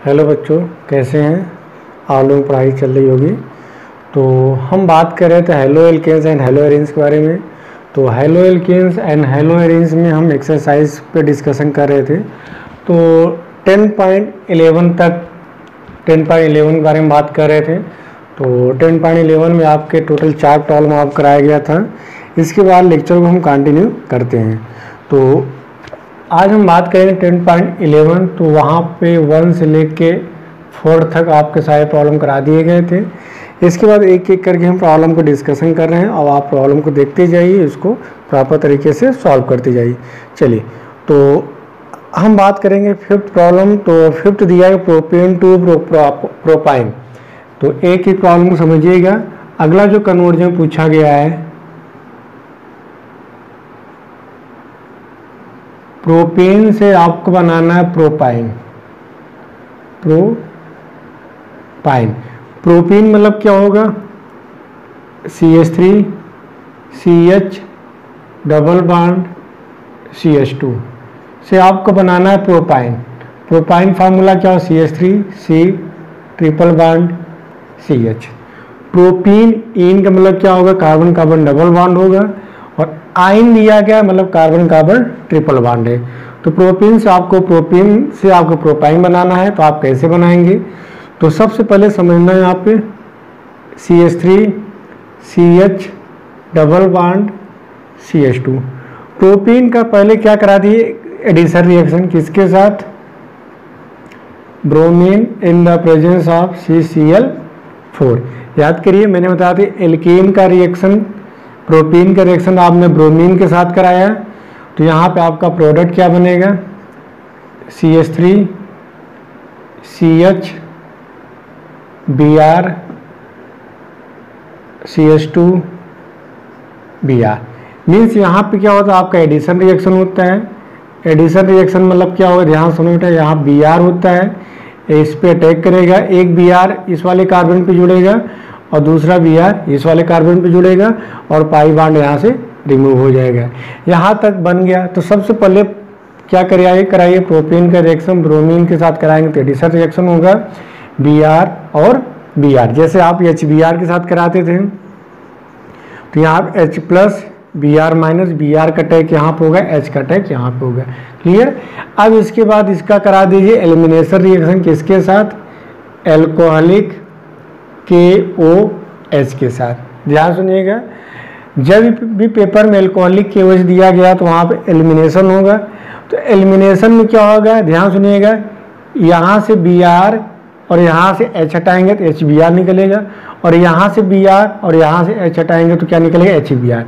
Hello बच्चों, कैसे हैं आप लोगों की पढ़ाई चल रही होगी। तो हम बात कर रहे थे halo alkanes and halo arenes के बारे में। तो halo alkanes and halo arenes में हम एक्सरसाइज पे डिस्कशन कर रहे थे। तो 10.11 तक 10.11 के बारे में बात कर रहे थे। तो 10.11 में आपके टोटल 4 प्रॉब्लम आप कराया गया था। इसके बाद लेक्चर को हम कंटिन्यू करते हैं। तो आज हम बात करेंगे 10.11। तो वहाँ पे 1 से लेके 4 तक आपके सारे प्रॉब्लम करा दिए गए थे। इसके बाद एक एक करके हम प्रॉब्लम को डिस्कशन कर रहे हैं और आप प्रॉब्लम को देखते जाइए, इसको प्रॉपर तरीके से सॉल्व करते जाइए। चलिए, तो हम बात करेंगे 5th प्रॉब्लम। तो 5th दिया है प्रोपेन टू प्रोपाइन। तो एक एक प्रॉब्लम को समझिएगा। अगला जो कन्वर्जन पूछा गया है, प्रोपेन से आपको बनाना है प्रोपाइन। प्रोपेन मतलब क्या होगा? CH3 CH double bond CH2 से आपको बनाना है प्रोपाइन। प्रोपाइन फार्मूला क्या हो? CH3 C triple bond CH। Propyne इन का मतलब क्या होगा? कार्बन कार्बन डबल बॉन्ड होगा। और आइन दिया गया मतलब कार्बन कार्बन ट्रिपल बॉन्ड है। तो प्रोपीन से आपको प्रोपाइन बनाना है। तो आप कैसे बनाएंगे? तो सबसे पहले समझना है यहाँ पे CH3 CH double bond CH2। Propene का पहले क्या करा दिए? एडिशन रिएक्शन किसके साथ? Bromine in the presence of CCl4। याद करिए, मैंने बताया था एल्केन का रिएक्शन, प्रोपीन का रिएक्शन आपने ब्रोमीन के साथ कराया। तो यहाँ पे आपका प्रोडक्ट क्या बनेगा? CH3 CH Br CH2 Br। Means यहाँ पे क्या होता है? आपका एडिशन रिएक्शन होता है। एडिशन रिएक्शन मतलब क्या होगा? ध्यान सुनो बेटा, यहाँ Br होता है, इस पे अटैक करेगा। एक Br इस वाले कार्बन पे जुड़ेगा और दूसरा Br इस वाले कार्बन पे जुड़ेगा और पाई बॉन्ड यहाँ से रिमूव हो जाएगा। यहाँ तक बन गया। तो सबसे पहले क्या कराइए प्रोपीन का रिएक्शन ब्रोमीन के साथ कराएंगे तो एडिशन रिएक्शन होगा Br और Br। जैसे आप HBr के साथ कराते थे तो यहाँ H plus Br minus Br का अटैक यहाँ पे होगा, H का अटैक यहाँ पे होगा। क्लियर? अब इसके बाद इसका करा दीजिए एलिमिनेशन रिएक्शन किसके साथ? एल्कोहलिक KOH के साथ। ध्यान सुनिएगा, जब भी पेपर में एल्कोहलिक KOH दिया गया तो वहाँ पे एलिमिनेशन होगा। तो एलिमिनेशन में क्या होगा? ध्यान सुनिएगा, यहाँ से Br और यहाँ से H हटाएंगे तो HBr निकलेगा, और यहाँ से Br और यहाँ से H हटाएंगे तो क्या निकलेगा? HBr।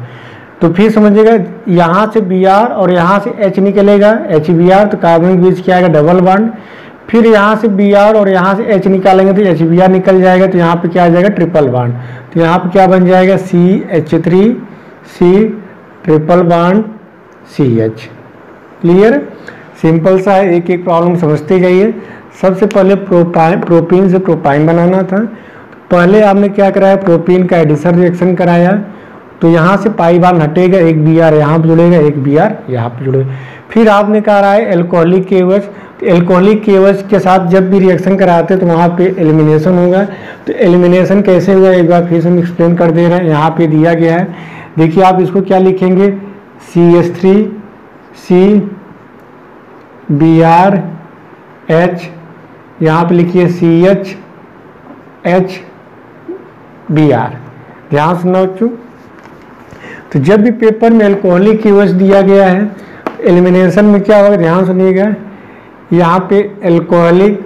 तो फिर समझिएगा, यहाँ से Br और यहाँ से H निकलेगा HBr, तो कार्बन के बीच क्या आएगा? Double bond. फिर यहाँ से Br और यहाँ से H निकालेंगे तो HBr निकल जाएगा, तो यहाँ पे क्या आ जाएगा? Triple bond. तो यहाँ पे क्या बन जाएगा? CH3 C triple bond CH। Clear? Simple सा है, एक एक प्रॉब्लम समझते जाइए। सबसे पहले प्रोपीन से प्रोपाइन बनाना था। पहले आपने क्या कराया? प्रोपीन का एडिशन रिएक्शन कराया। तो यहाँ से पाई बॉन्ड हटेगा, एक Br यहाँ पे जुड़ेगा, एक Br यहाँ पे जुड़ेगा। फिर आपने कहा है एल्कोहलिक KOH। तो एल्कोहलिक KOH के साथ जब भी रिएक्शन कराते हैं तो वहाँ पे एलिमिनेशन होगा। तो एलिमिनेशन कैसे होगा एक बार फिर से हम एक्सप्लेन कर दे रहे हैं। यहाँ पे दिया गया है, देखिए आप इसको क्या लिखेंगे? CH3 C Br H, यहाँ पे लिखिए CH H Br। ध्यान सुनना बच्चों, तो जब भी पेपर में एल्कोहलिक KOH दिया गया है एलिमिनेशन में क्या होगा? ध्यान सुनिएगा, यहाँ पे एल्कोहलिक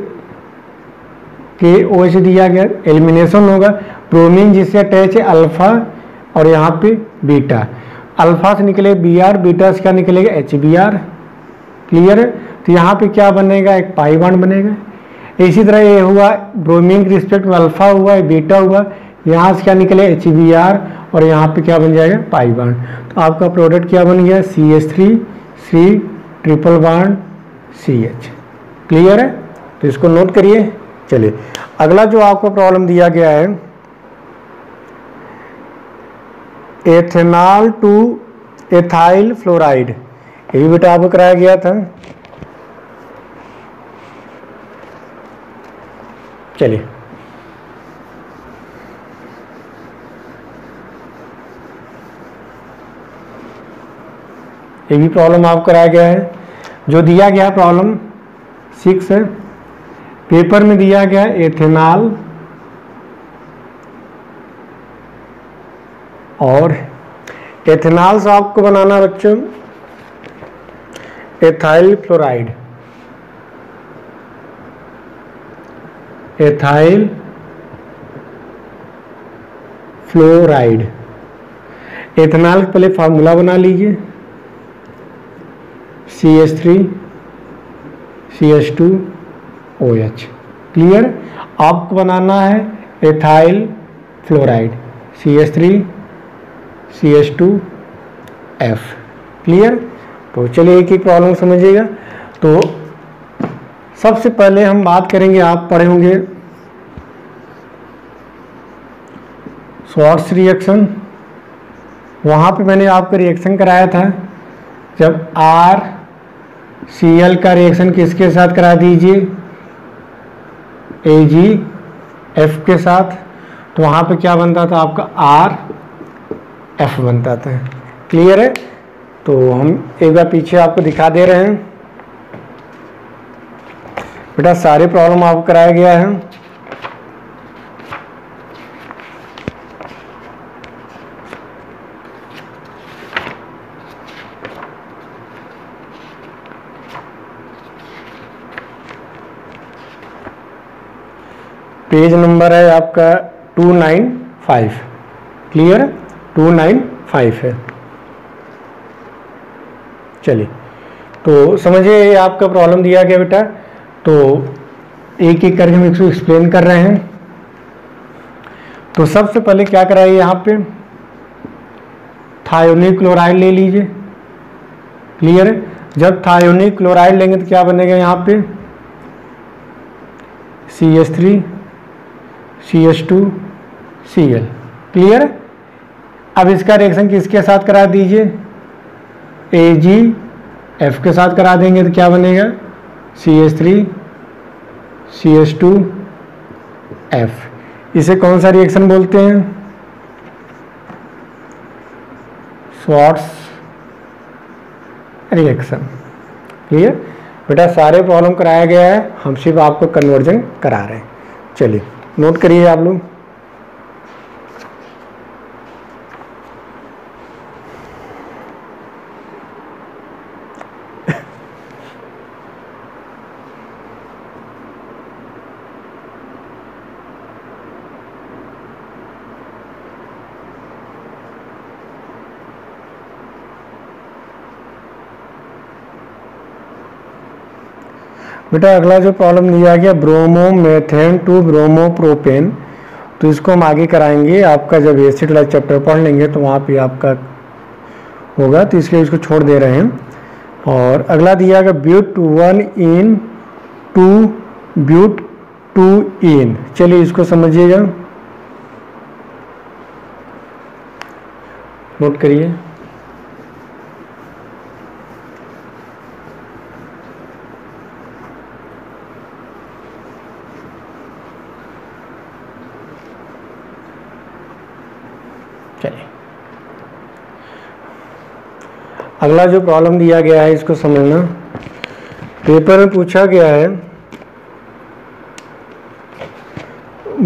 KOH दिया गया, एलिमिनेशन होगा। ब्रोमीन जिससे अटैच है अल्फा और यहाँ पे बीटा। अल्फा से निकले Br, बीटा से क्या निकलेगा? HBr। क्लियर है? तो यहाँ पे क्या बनेगा? एक पाई बॉन्ड बनेगा। इसी तरह ये हुआ ब्रोमीन के रिस्पेक्ट में अल्फा हुआ, बीटा हुआ, यहाँ से क्या निकले? HBr और यहाँ पे क्या बन जाएगा? Pi bond. तो आपका प्रोडक्ट क्या बन गया? CH3 C triple bond CH। Clear है? तो इसको नोट करिए। चलिए, अगला जो आपको प्रॉब्लम दिया गया है, एथेनॉल टू एथाइल फ्लोराइड, ये भी बेटा आपको कराया गया था। चलिए ये भी प्रॉब्लम आपको कराया गया है। जो दिया गया प्रॉब्लम 6 है, पेपर में दिया गया एथेनॉल और एथेनॉल से आपको बनाना बच्चों ethyl fluoride, ethyl fluoride. Ethanol पहले फार्मूला बना लीजिए, CH3 CH2OH। क्लियर। आपको बनाना है ethyl fluoride, CH3 CH2F। Clear. तो चलिए एक एक प्रॉब्लम समझिएगा। तो सबसे पहले हम बात करेंगे, आप पढ़े होंगे शॉर्ट्स रिएक्शन। वहाँ पे मैंने आपको रिएक्शन कराया था, जब RCl का रिएक्शन किसके साथ करा दीजिए, AgF के साथ, तो वहाँ पे क्या बनता था आपका RF बनता था। क्लियर है। तो हम एक बार पीछे आपको दिखा दे रहे हैं। बेटा सारे प्रॉब्लम आपको कराया गया है। पेज नंबर है आपका 295। क्लियर। 295 है। चलिए तो समझिए ये आपका प्रॉब्लम दिया गया बेटा। तो एक एक करके हम इसको एक्सप्लेन कर रहे हैं। तो सबसे पहले क्या कराइए, यहाँ पे थायोनिक क्लोराइड ले लीजिए। क्लियर है। जब थायोनिक क्लोराइड लेंगे तो क्या बनेगा यहाँ पे CH3 CH2Cl। क्लियर। अब इसका रिएक्शन किसके साथ करा दीजिए, AgF के साथ करा देंगे तो क्या बनेगा CH3 CH2F। इसे कौन सा रिएक्शन बोलते हैं, शॉर्ट्स रिएक्शन। क्लियर। बेटा सारे प्रॉब्लम कराया गया है, हम सिर्फ आपको कन्वर्जन करा रहे हैं। चलिए नोट करिए आप लोग। बेटा अगला जो प्रॉब्लम दिया गया ब्रोमोमेथेन टू ब्रोमोप्रोपेन, तो इसको हम आगे कराएंगे। आपका जब एसिड वाला चैप्टर पढ़ लेंगे तो वहाँ पे आपका होगा, तो इसलिए इसको छोड़ दे रहे हैं। और अगला दिया गया ब्यूट 1 इन 2 ब्यूट 2 इन। चलिए इसको समझिएगा, नोट करिए। चलिए अगला जो प्रॉब्लम दिया गया है इसको समझना। पेपर में पूछा गया है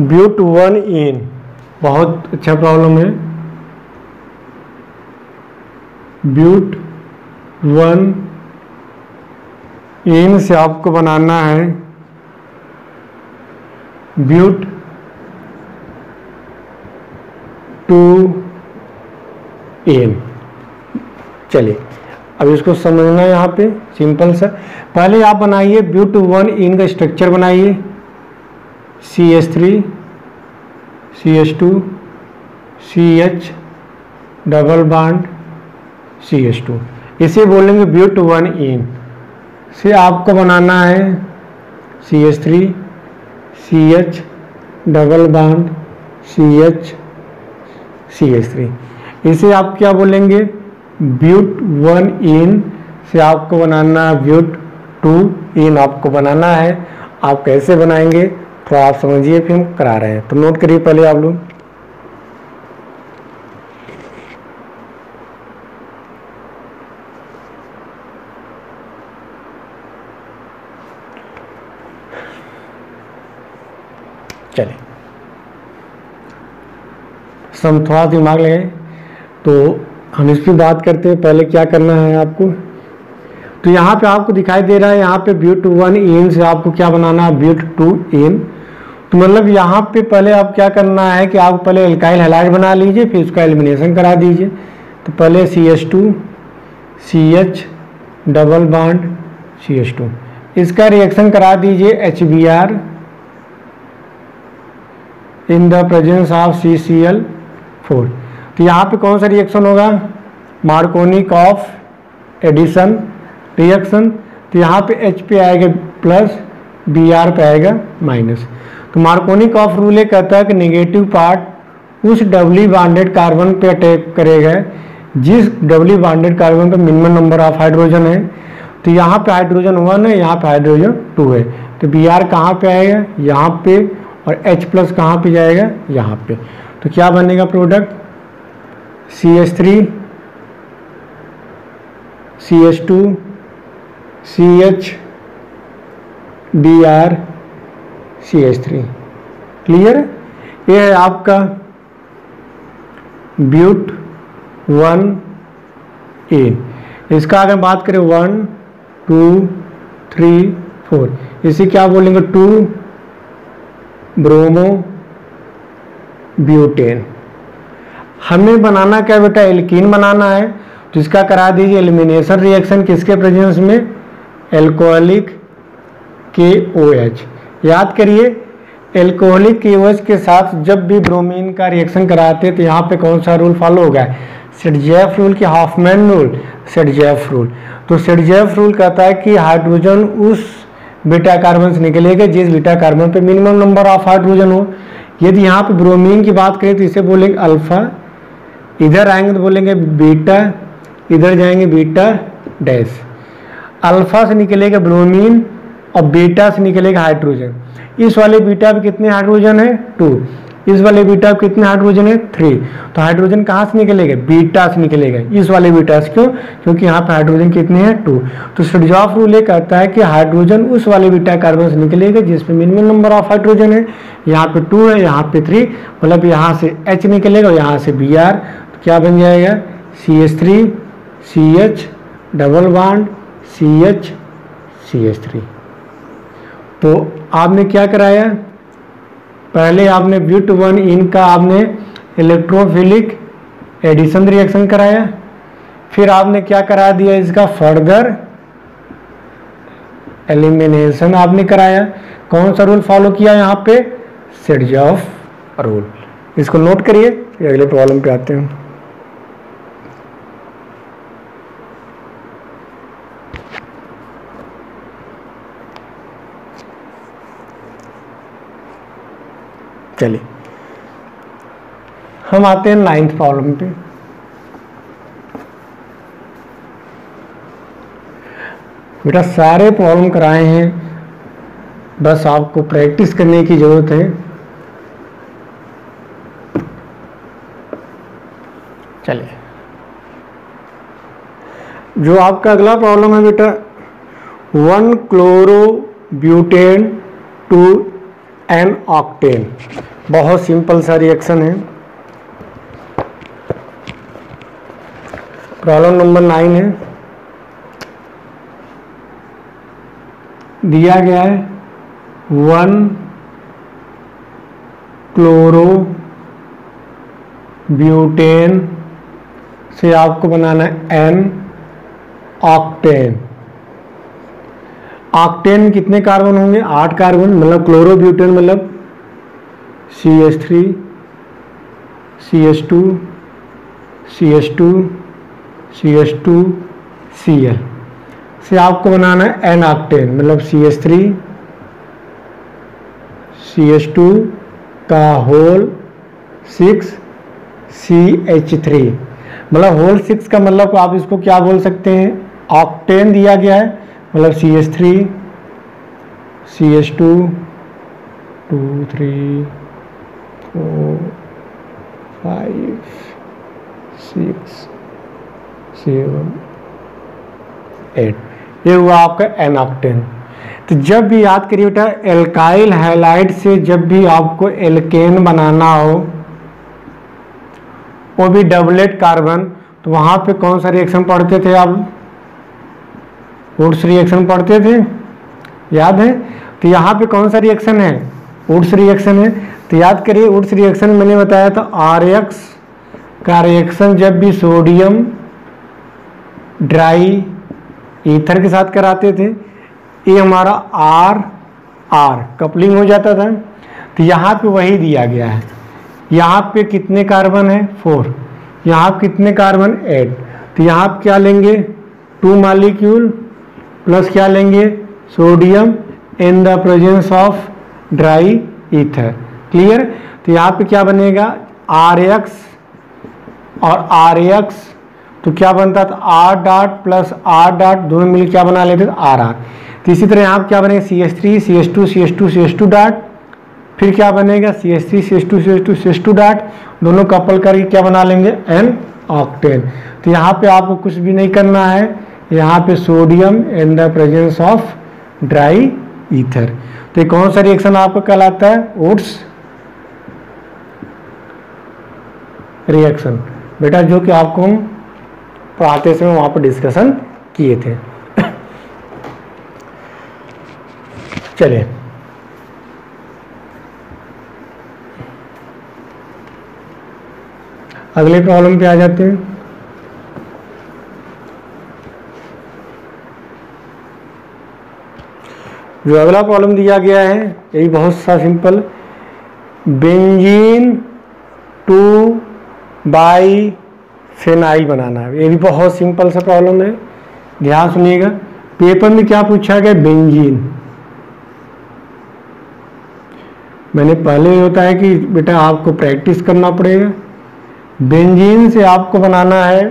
ब्यूट 1 इन, बहुत अच्छा प्रॉब्लम है। ब्यूट 1 इन से आपको बनाना है ब्यूट 2 इन। चलिए अब इसको समझना है। यहाँ पे सिंपल सा, पहले आप बनाइए ब्यूट 1 इन का स्ट्रक्चर बनाइए, CH3 CH2 CH double bond CH2, इसे बोलेंगे ब्यूट 1 इन। से आपको बनाना है CH3 CH double bond CH CH3, इसे आप क्या बोलेंगे ब्यूट 1 इन। से आपको बनाना है ब्यूट 2 इन आपको बनाना है। आप कैसे बनाएंगे तो आप समझिए फिर हम करा रहे हैं, तो नोट करिए पहले आप लोग। चलिए सम थोड़ा दिमाग लगे तो हम इस पर बात करते हैं। पहले क्या करना है आपको, तो यहाँ पे आपको दिखाई दे रहा है, यहाँ पे ब्यूट 1 इन से आपको क्या बनाना है, ब्यूट 2 इन। तो मतलब यहाँ पे पहले आप क्या करना है कि आप पहले एल्काइल हैलाइड बना लीजिए, फिर उसका एलिमिनेशन करा दीजिए। तो पहले CH2 CH double bond CH2, इसका रिएक्शन करा दीजिए HBr in the presence of CCl4। तो यहाँ पे कौन सा रिएक्शन होगा, मार्कोनिक ऑफ एडिशन रिएक्शन। तो यहाँ पे H पे आएगा प्लस, Br पे आएगा माइनस। तो मार्कोनिक ऑफ रूल ये कहता है कि नेगेटिव पार्ट उस डबली बॉन्डेड कार्बन पे अटैक करेगा जिस डबली बॉन्डेड कार्बन पे मिनिमम नंबर ऑफ हाइड्रोजन है। तो यहाँ पे हाइड्रोजन 1 है, यहाँ पे हाइड्रोजन 2 है, तो Br कहाँ पे आएगा, यहाँ पे, और H प्लस कहाँ पे जाएगा, यहाँ पे। तो क्या बनेगा product, CH3 CH2 CH Br CH3। Clear, ये है आपका ब्यूट 1 इन। इसका अगर बात करें 1 2 3 4, इसे क्या बोलेंगे, 2 ब्रोमो ब्यूटेन। हमें बनाना क्या बेटा, एल्कीन बनाना है। तो इसका करा दीजिए एलिमिनेशन रिएक्शन किसके प्रेजेंस में, एल्कोहलिक KOH। याद करिए एल्कोहलिक KOH के साथ जब भी ब्रोमीन का रिएक्शन कराते हैं तो यहाँ पे कौन सा रूल फॉलो होगा, सेडजेफ रूल की हाफमैन रूल, सेडजेफ रूल। तो सेडजेफ रूल कहता है कि हाइड्रोजन उस बीटा कार्बन से निकलेगा जिस बीटा कार्बन पे मिनिमम नंबर ऑफ हाइड्रोजन हो। यदि यहाँ पे ब्रोमीन की बात करें तो इसे बोलेंगे अल्फा, इधर आएंगे तो बोलेंगे बीटा, इधर जाएंगे बीटा डैश। अल्फा से निकलेगा ब्रोमीन और बीटा से निकलेगा हाइड्रोजन। इस वाले बीटा पे कितने हाइड्रोजन है, 2, इस वाले बीटा पे कितने हाइड्रोजन है, 3। तो हाइड्रोजन कहाँ से निकलेगा, बीटा से निकलेगा, इस वाले बीटा से। क्यों, क्योंकि यहाँ पे हाइड्रोजन कितने हैं, 2। तो सेडजॉफ रूल ये कहता है कि हाइड्रोजन उस वाले बीटा कार्बन से निकलेगा जिसमें मिनिमम नंबर ऑफ हाइड्रोजन है। यहाँ पे 2 है, यहाँ पे 3, मतलब यहाँ से H निकलेगा और यहाँ से Br। तो क्या बन जाएगा, CH3 CH double bond CH CH3। तो आपने क्या कराया, पहले आपने ब्यूट 1 इन का आपने इलेक्ट्रोफिलिक एडिशन रिएक्शन कराया, फिर आपने क्या करा दिया, इसका फर्दर एलिमिनेशन आपने कराया। कौन सा रूल फॉलो किया यहाँ पे, सेडजॉफ रूल। इसको नोट करिए, अगले प्रॉब्लम पे आते हैं। चलिए हम आते हैं 9th प्रॉब्लम पे। बेटा सारे प्रॉब्लम कराए हैं, बस आपको प्रैक्टिस करने की जरूरत है। चलिए जो आपका अगला प्रॉब्लम है बेटा, 1 क्लोरो ब्यूटेन 2 एन ऑक्टेन। बहुत सिंपल सा रिएक्शन है। प्रॉब्लम नंबर 9 है, दिया गया है 1 क्लोरो ब्यूटेन से आपको बनाना है एन ऑक्टेन। ऑक्टेन में कितने कार्बन होंगे, 8 कार्बन, मतलब क्लोरो ब्यूटेन मतलब CH3 CH2 CH2 CH2 Cl से आपको बनाना है एन ऑक्टेन, मतलब CH3 CH2 का होल 6 CH3, मतलब होल 6 का मतलब आप इसको क्या बोल सकते हैं, ऑक्टेन दिया गया है, मतलब CH3 CH2 2 3 4 5 6 7 8, ये हुआ आपका एन ऑक्टेन। तो जब भी याद करिए बेटा, एल्काइल हैलाइड से जब भी आपको एल्केन बनाना हो, वो भी डबलेट कार्बन, तो वहां पे कौन सा रिएक्शन पढ़ते थे आप? वुड्स रिएक्शन पढ़ते थे, याद है? तो यहाँ पे कौन सा रिएक्शन है? वुड्स रिएक्शन है। तो याद करिए, वुड्स रिएक्शन मैंने बताया था RX का रिएक्शन जब भी सोडियम ड्राई ईथर के साथ कराते थे, ये हमारा R कपलिंग हो जाता था। तो यहाँ पे वही दिया गया है। यहाँ पे कितने कार्बन है? 4। यहाँ पे कितने कार्बन? 8। तो यहाँ पे क्या लेंगे? 2 मॉलिक्यूल प्लस क्या लेंगे? Sodium in the presence of dry ether. Clear? तो यहाँ पे क्या बनेगा? RX और RX, तो क्या बनता था? R dot plus R dot, दोनों मिलकर क्या बना लेते थे? RR। तो इसी तरह यहाँ पे क्या बनेगा? CH3 CH2 CH2 CH2 dot, फिर क्या बनेगा? CH3 CH2 CH2 CH2 dot, दोनों कपल करके क्या बना लेंगे? N octane. तो यहाँ पे आपको कुछ भी नहीं करना है, यहाँ पे sodium in the presence of dry ether. तो ये कौन सा रिएक्शन आपको कहलाता है? वुड्स रिएक्शन बेटा, जो कि आपको हम पढ़ाते समय वहां पर डिस्कशन किए थे। चलिए अगले प्रॉब्लम पे आ जाते हैं। जो अगला प्रॉब्लम दिया गया है, यही बहुत सा सिंपल, बेंजीन 2-बाई-फेनाइल बनाना है। ये भी बहुत सिंपल सा प्रॉब्लम है, ध्यान सुनिएगा। पेपर में क्या पूछा गया? बेंजीन। मैंने पहले होता है कि बेटा आपको प्रैक्टिस करना पड़ेगा। बेंजीन से आपको बनाना है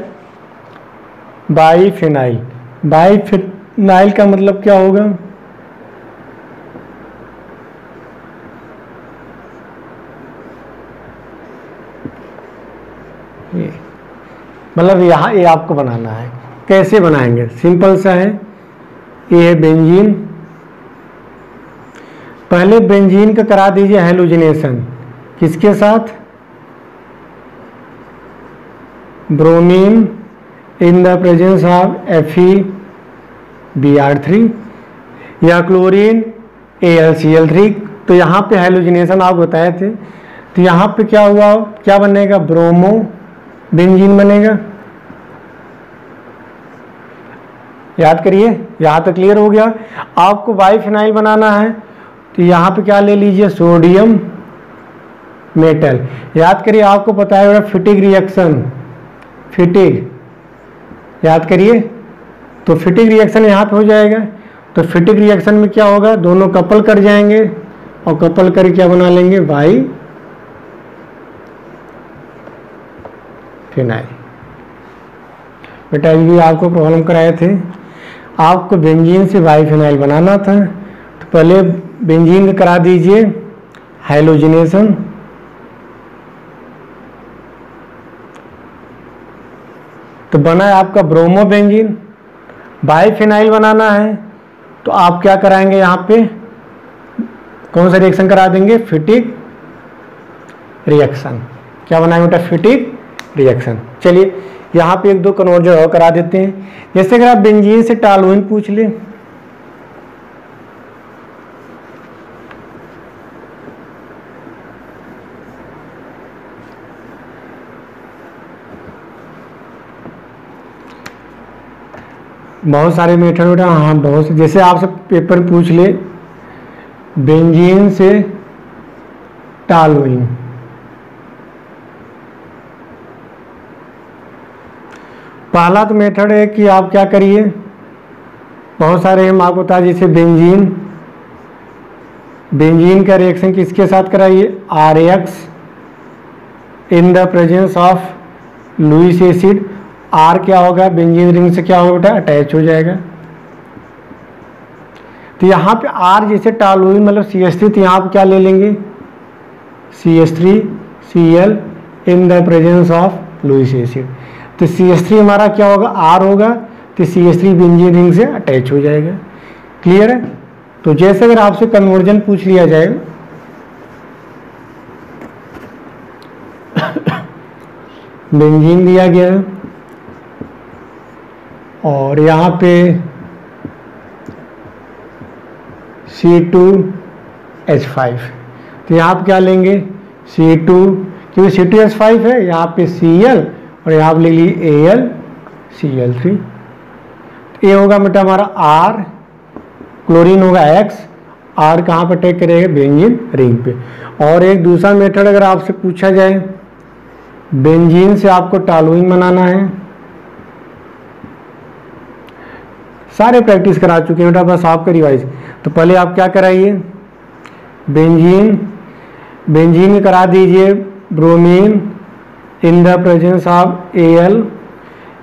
बाईफेनाइल। बाईफेनाइल का मतलब क्या होगा? ये मतलब यहाँ ये आपको बनाना है। कैसे बनाएंगे? सिंपल सा है, ये है बेंजीन। पहले बेंजीन का करा दीजिए हैलोजिनेशन। किसके साथ? Bromine in the presence of FeBr3 या क्लोरीन AlCl3। तो यहाँ पे हैलोजिनेशन आप बताए थे। तो यहाँ पे क्या हुआ? क्या बनेगा? ब्रोमो बेंजीन बनेगा। याद करिए, यहाँ तक क्लियर हो गया। आपको बाईफेनाइल बनाना है, तो यहाँ पे क्या ले लीजिए? Sodium metal. याद करिए, आपको पता है फिटिक रिएक्शन, फिटिक, याद करिए। तो फिटिक रिएक्शन यहाँ पे हो जाएगा। तो फिटिक रिएक्शन में क्या होगा? दोनों कपल कर जाएंगे और कपल करके क्या बना लेंगे? बाईफेनाइल। बेटा ये भी आपको प्रॉब्लम कराए थे, आपको बेंजीन से बाईफेनाइल बनाना था। तो पहले बेंजीन का करा दीजिए हैलोजिनेशन। तो बना है आपका ब्रोमो बेंजीन। बाईफेनाइल बनाना है, तो आप क्या कराएंगे? यहाँ पे कौन सा रिएक्शन करा देंगे? फिटिक रिएक्शन। क्या बनाएंगे बेटा? फिटिक रिएक्शन। चलिए यहाँ पे 1-2 कन्वर्जन और करा देते हैं। जैसे अगर आप बेंजीन से टॉलुइन पूछ ले, बहुत सारे मेथड बेटा, हाँ बहुत से। जैसे आपसे पेपर पूछ ले बेंजीन से टॉलुइन, पहला तो मेथड है कि आप क्या करिए, बहुत सारे हम आपको बता, जैसे बेंजीन का रिएक्शन किसके साथ कराइए? RX in the presence of Lewis acid. R क्या होगा? बेंजीन रिंग से क्या होगा बेटा? अटैच हो जाएगा। तो यहाँ पे R जैसे टॉलुइन मतलब CH3, तो यहाँ पे क्या ले लेंगे CH3Cl in the presence of Lewis acid. तो CH3 हमारा क्या होगा R होगा, तो CH3 बेंजीन रिंग से अटैच हो जाएगा। क्लियर है। तो जैसे अगर आपसे कन्वर्जन पूछ लिया जाए, बेंजीन दिया गया है और यहाँ पे C2H5, तो यहाँ पे क्या लेंगे C2, क्योंकि C2H5 है, यहाँ पे Cl और यहाँ पे ले लीजिए AlCl3। ये होगा बेटा हमारा R, क्लोरीन होगा X, R कहाँ पर अटैक करेगा बेंजीन रिंग पे। और एक दूसरा मेथड अगर आपसे पूछा जाए, बेंजीन से आपको टॉलुइन बनाना है, सारे प्रैक्टिस करा चुके हैं बेटा, बस आपका रिवाइज। तो पहले आप क्या कराइए, बेंजीन में करा दीजिए bromine in the presence of Al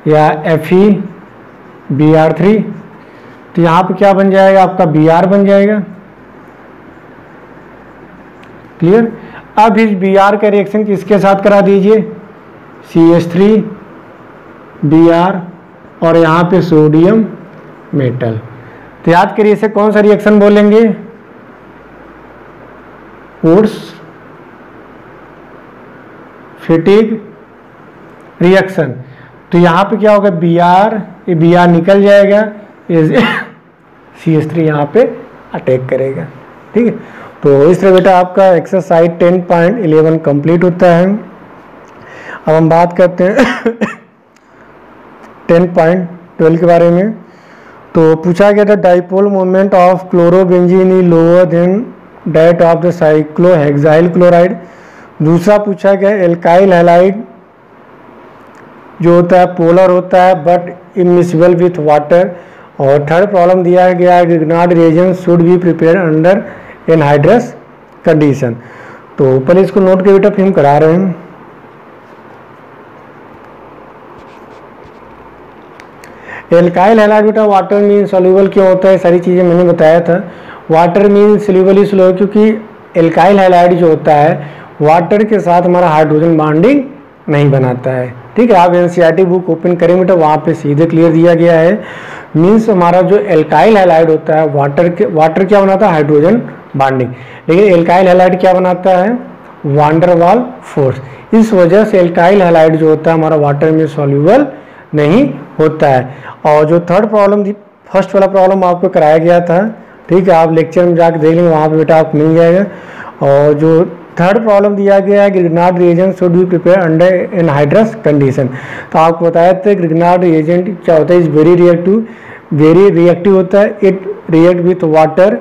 या FeBr3, तो यहाँ पे क्या बन जाएगा आपका Br बन जाएगा। क्लियर। अब इस Br का रिएक्शन किसके साथ करा दीजिए, CH3Br और यहाँ पे सोडियम मेटल। तो याद करिए इसे कौन सा रिएक्शन बोलेंगे, वुड्स फिटिग रिएक्शन। तो यहाँ पे क्या होगा Br, ये Br निकल जाएगा, CH3 यहाँ पे अटैक करेगा। ठीक है। तो इस तरह बेटा आपका एक्सरसाइज 10.11 कंप्लीट होता है। अब हम बात करते हैं 10.12 के बारे में। तो पूछा गया था dipole moment of chlorobenzene is lower than that of the cyclohexyl chloride. दूसरा पूछा गया एल्काइल हैलाइड जो होता है पोलर होता है बट इमिसिबल विथ वाटर। और थर्ड प्रॉब्लम दिया गया है Grignard reagent should be prepare under anhydrous condition. तो पहले इसको नोट के बेटा फिर हम करा रहे हैं। एल्काइल हैलाइड बेटा वाटर मीन सोल्यूबल क्यों होता है, सारी चीज़ें मैंने बताया था। वाटर मीन सोल्यूबल ही स्लो, क्योंकि एल्काइल हैलाइड जो होता है वाटर के साथ हमारा हाइड्रोजन बॉन्डिंग नहीं बनाता है। ठीक है। आप एनसीईआरटी बुक ओपन करें बेटा, वहाँ पे सीधे क्लियर दिया गया है। मीन्स हमारा जो एल्काइल हैलाइड होता है वाटर क्या बनाता है, हाइड्रोजन बॉन्डिंग, लेकिन एल्काइल हैलाइड क्या बनाता है, वांडर वाल फोर्स। इस वजह से एल्काइल हैलाइड जो होता है हमारा वाटर में सॉल्यूबल नहीं होता है। और जो थर्ड प्रॉब्लम थी, फर्स्ट वाला प्रॉब्लम आपको कराया गया था, ठीक है, आप लेक्चर में जाकर देख लेंगे, वहाँ पे बेटा आपको मिल जाएगा। और जो थर्ड प्रॉब्लम दिया गया है Grignard reagent should be prepare under anhydrous condition. तो आपको बताया था ग्रिग्नार्ड रिएजेंट क्या होता है, इज वेरी रिएक्टिव होता है, it react with water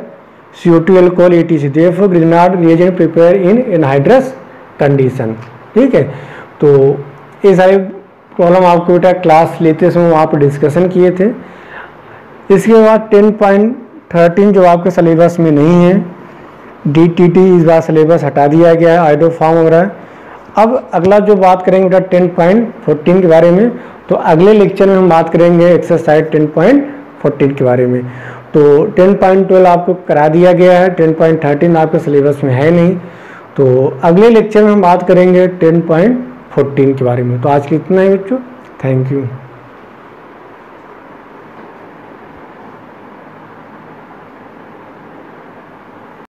CO2 alcohol ETC, therefore Grignard reagent prepare in anhydrous condition. ठीक है। तो ये सारी प्रॉब्लम आपको बेटा क्लास लेते समय वहाँ पर डिस्कशन किए थे। इसके बाद 10.13 जो आपके सिलेबस में नहीं है, DTT इस बार सिलेबस हटा दिया गया है, आइडो फॉर्म हो रहा है। अब अगला जो बात करेंगे बेटा 10.14 के बारे में, तो अगले लेक्चर में हम बात करेंगे एक्सरसाइज 10.14 के बारे में। तो 10.12 आपको करा दिया गया है, 10.13 आपके सिलेबस में है नहीं। तो अगले लेक्चर में हम बात करेंगे 10.14 के बारे में। तो आज के इतना ही बच्चों, थैंक यू।